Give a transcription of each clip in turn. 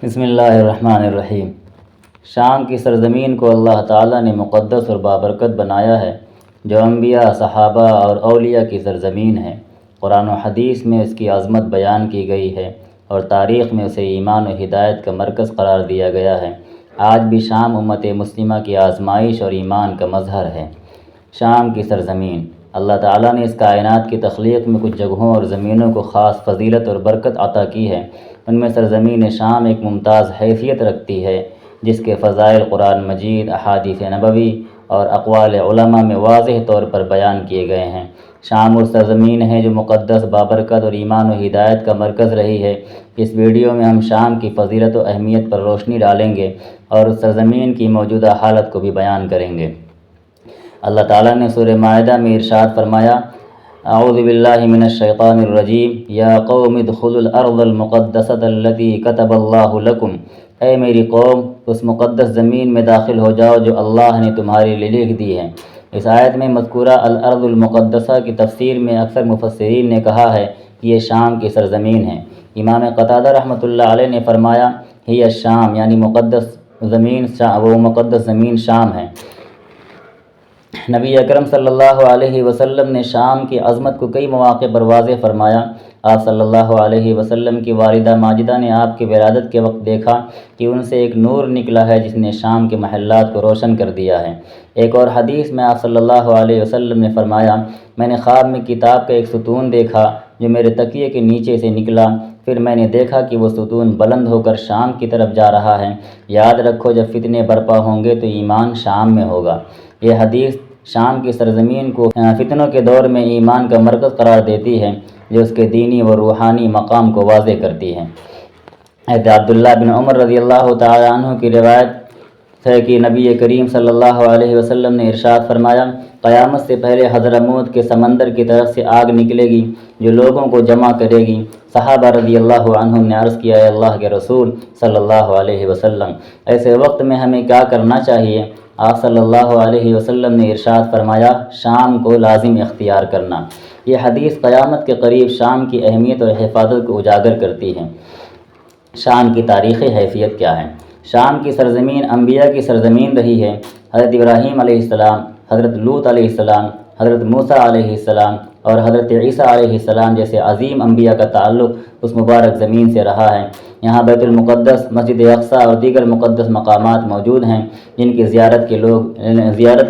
بسم اللہ الرحمن الرحیم۔ شام کی سرزمین کو اللہ تعالیٰ نے مقدس اور بابرکت بنایا ہے، جو انبیاء، صحابہ اور اولیاء کی سرزمین ہے۔ قرآن و حدیث میں اس کی عظمت بیان کی گئی ہے اور تاریخ میں اسے ایمان و ہدایت کا مرکز قرار دیا گیا ہے۔ آج بھی شام امت مسلمہ کی آزمائش اور ایمان کا مظہر ہے۔ شام کی سرزمین، اللہ تعالیٰ نے اس کائنات کی تخلیق میں کچھ جگہوں اور زمینوں کو خاص فضیلت اور برکت عطا کی ہے۔ ان میں سرزمین شام ایک ممتاز حیثیت رکھتی ہے، جس کے فضائل قرآن مجید، احادیث نبوی اور اقوال علماء میں واضح طور پر بیان کیے گئے ہیں۔ شام وہ سرزمین ہے جو مقدس، بابرکت اور ایمان و ہدایت کا مرکز رہی ہے۔ اس ویڈیو میں ہم شام کی فضیلت و اہمیت پر روشنی ڈالیں گے اور اس سرزمین کی موجودہ حالت کو بھی بیان کریں گے۔ اللہ تعالیٰ نے سورہ مائدہ میں ارشاد فرمایا، اعوذ باللہ من الشیطان الرجیم، یا قوم ادخلوا الارض المقدسۃ التی کتب اللہ لکم، اے میری قوم، اس مقدس زمین میں داخل ہو جاؤ جو اللہ نے تمہارے لیے لکھ دی ہے۔ اس آیت میں مذکورہ الارض المقدسہ کی تفسیر میں اکثر مفسرین نے کہا ہے کہ یہ شام کی سرزمین ہے۔ امام قتادہ رحمۃ اللہ علیہ نے فرمایا، ہی الشام، یعنی وہ مقدس زمین شام ہے۔ نبی اکرم صلی اللہ علیہ وسلم نے شام کی عظمت کو کئی مواقع پر واضح فرمایا۔ آپ صلی اللہ علیہ وسلم کی والدہ ماجدہ نے آپ کی ولادت کے وقت دیکھا کہ ان سے ایک نور نکلا ہے جس نے شام کے محلات کو روشن کر دیا ہے۔ ایک اور حدیث میں آپ صلی اللہ علیہ وسلم نے فرمایا، میں نے خواب میں کتاب کا ایک ستون دیکھا جو میرے تکیے کے نیچے سے نکلا، پھر میں نے دیکھا کہ وہ ستون بلند ہو کر شام کی طرف جا رہا ہے۔ یاد رکھو، جب فتنے برپا ہوں گے تو ایمان شام میں ہوگا۔ یہ حدیث شام کی سرزمین کو فتنوں کے دور میں ایمان کا مرکز قرار دیتی ہے، جو اس کے دینی و روحانی مقام کو واضح کرتی ہے۔ حضرت عبداللہ بن عمر رضی اللہ تعالیٰ عنہ کی روایت ہے کہ نبی کریم صلی اللہ علیہ وسلم نے ارشاد فرمایا، قیامت سے پہلے حضرموت کے سمندر کی طرف سے آگ نکلے گی جو لوگوں کو جمع کرے گی۔ صحابہ رضی اللہ عنہم نے عرض کیا، اے اللہ کے رسول صلی اللہ علیہ وسلم، ایسے وقت میں ہمیں کیا کرنا چاہیے؟ آپ صلی اللہ علیہ وسلم نے ارشاد فرمایا، شام کو لازم اختیار کرنا۔ یہ حدیث قیامت کے قریب شام کی اہمیت اور حفاظت کو اجاگر کرتی ہے۔ شام کی تاریخی حیثیت کیا ہے؟ شام کی سرزمین انبیاء کی سرزمین رہی ہے۔ حضرت ابراہیم علیہ السلام، حضرت لوط علیہ السلام، حضرت موسیٰ علیہ السلام اور حضرت عیسیٰ علیہ السلام جیسے عظیم انبیاء کا تعلق اس مبارک زمین سے رہا ہے۔ یہاں بیت المقدس، مسجد اقصیٰ اور دیگر مقدس مقامات موجود ہیں جن کی زیارت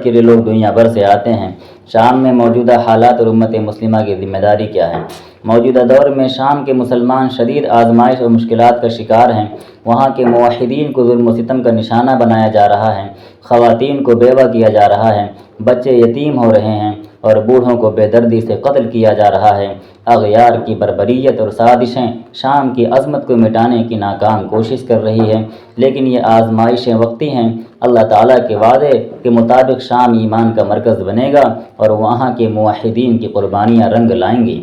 کے لیے لوگ دنیا بھر سے آتے ہیں۔ شام میں موجودہ حالات اور امت مسلمہ کی ذمہ داری کیا ہے؟ موجودہ دور میں شام کے مسلمان شدید آزمائش اور مشکلات کا شکار ہیں۔ وہاں کے موحدین کو ظلم و ستم کا نشانہ بنایا جا رہا ہے، خواتین کو بیوہ کیا جا رہا ہے، بچے یتیم ہو رہے ہیں اور بوڑھوں کو بے دردی سے قتل کیا جا رہا ہے۔ اغیار کی بربریت اور سازشیں شام کی عظمت کو مٹانے کی ناکام کوشش کر رہی ہے، لیکن یہ آزمائشیں وقتی ہیں۔ اللہ تعالیٰ کے وعدے کے مطابق شام ایمان کا مرکز بنے گا اور وہاں کے موحدین کی قربانیاں رنگ لائیں گی۔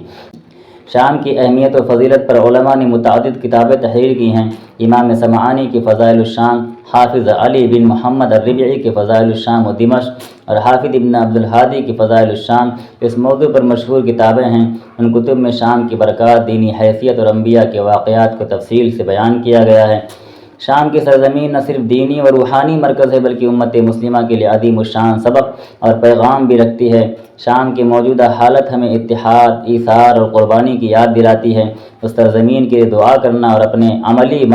شام کی اہمیت و فضیلت پر علماء نے متعدد کتابیں تحریر کی ہیں۔ امام سمعانی کی فضائل الشام، حافظ علی بن محمد الربیعی کی فضائل الشام و دمشق اور حافظ ابن عبد الہادی کی فضائل الشام اس موضوع پر مشہور کتابیں ہیں۔ ان کتب میں شام کی برکات، دینی حیثیت اور انبیاء کے واقعات کو تفصیل سے بیان کیا گیا ہے۔ شام کی سرزمین نہ صرف دینی و روحانی مرکز ہے بلکہ امت مسلمہ کے لیے عظیم الشان سبق اور پیغام بھی رکھتی ہے۔ شام کی موجودہ حالت ہمیں اتحاد، ایثار اور قربانی کی یاد دلاتی ہے۔ اس سرزمین کے لیے دعا کرنا اور اپنے عملی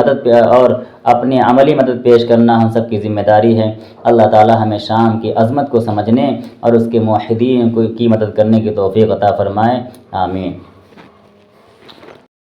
مدد پیش کرنا ہم سب کی ذمہ داری ہے۔ اللہ تعالی ہمیں شام کی عظمت کو سمجھنے اور اس کے موحدین کی مدد کرنے کی توفیق عطا فرمائے، آمین۔